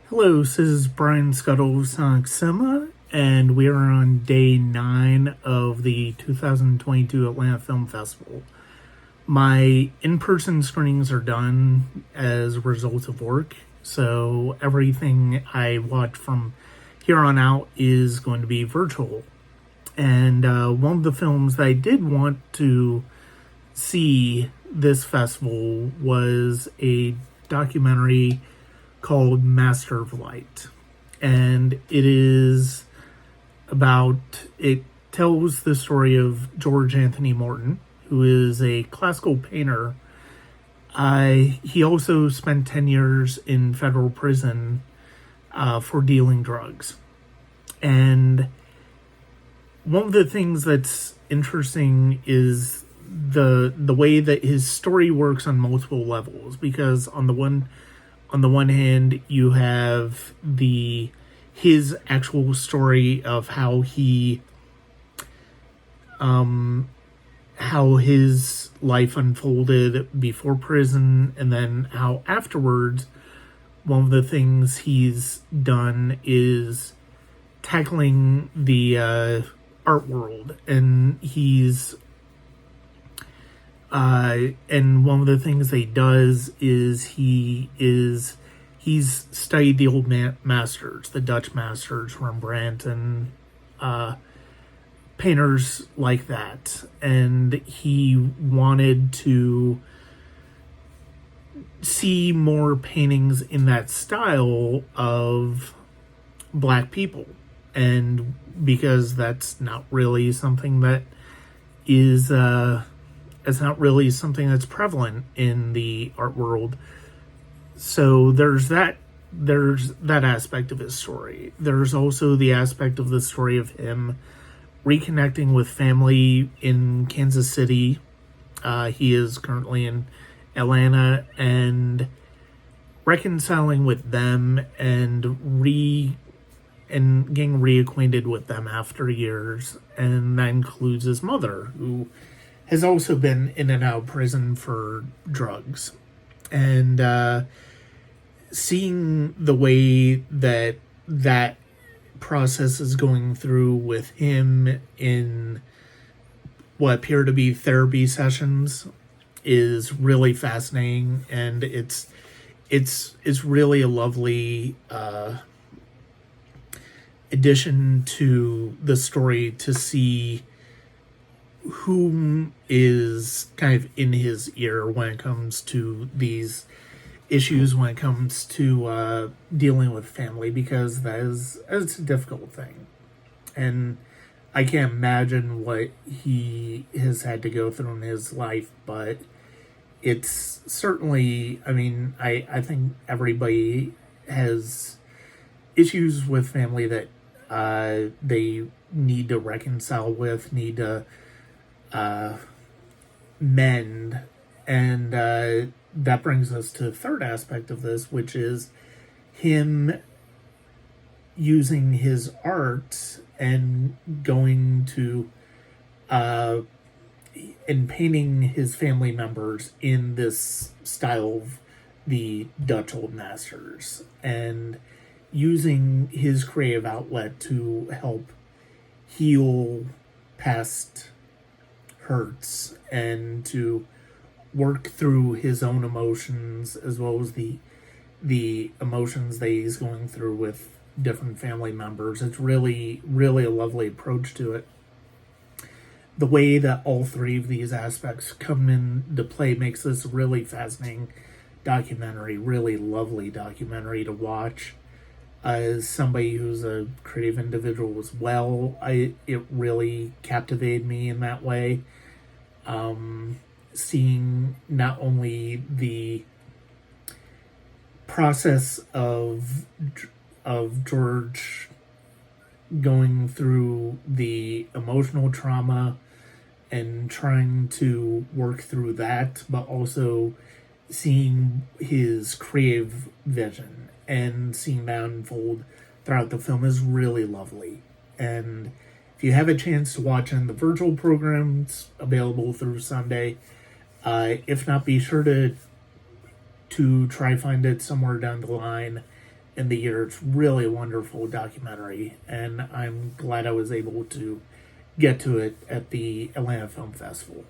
Hello, this is Brian Scuttle of Sonic Cinema, and we are on day 9 of the 2022 Atlanta Film Festival. My in-person screenings are done as a result of work, so everything I watch from here on out is going to be virtual. And one of the films that I did want to see this festival was a documentary called Master of Light. And it tells the story of George Anthony Morton, who is a classical painter. He also spent 10 years in federal prison for dealing drugs. And one of the things that's interesting is the way that his story works on multiple levels, because on the one hand, you have his actual story of how his life unfolded before prison, and then how afterwards, one of the things he's done is tackling the art world, and and one of the things that he does is he's studied the old masters, the Dutch masters, Rembrandt, and painters like that. And he wanted to see more paintings in that style of Black people. And because that's not really something that is... it's not really something that's prevalent in the art world. So there's that aspect of his story. There's also the aspect of the story of him reconnecting with family in Kansas City. He is currently in Atlanta, and reconciling with them and getting reacquainted with them after years. And that includes his mother, who has also been in and out of prison for drugs. And seeing the way that process is going through with him in what appear to be therapy sessions is really fascinating, and it's really a lovely addition to the story to see whom is kind of in his ear when it comes to these issues, when it comes to dealing with family, because it's a difficult thing. And I can't imagine what he has had to go through in his life, but it's certainly, I think everybody has issues with family that they need to reconcile with, need to mend. And that brings us to the third aspect of this, which is him using his art and going to and painting his family members in this style of the Dutch old masters, and using his creative outlet to help heal past hurts and to work through his own emotions, as well as the emotions that he's going through with different family members. It's really, really a lovely approach to it. The way that all three of these aspects come into play makes this a really fascinating documentary, really lovely documentary to watch. As somebody who's a creative individual as well, it really captivated me in that way. Seeing not only the process of George going through the emotional trauma and trying to work through that, but also seeing his creative vision and seeing that unfold throughout the film is really lovely. And if you have a chance to watch in the virtual programs available through Sunday, if not, be sure to try find it somewhere down the line in the year. It's really a wonderful documentary, and I'm glad I was able to get to it at the Atlanta Film Festival.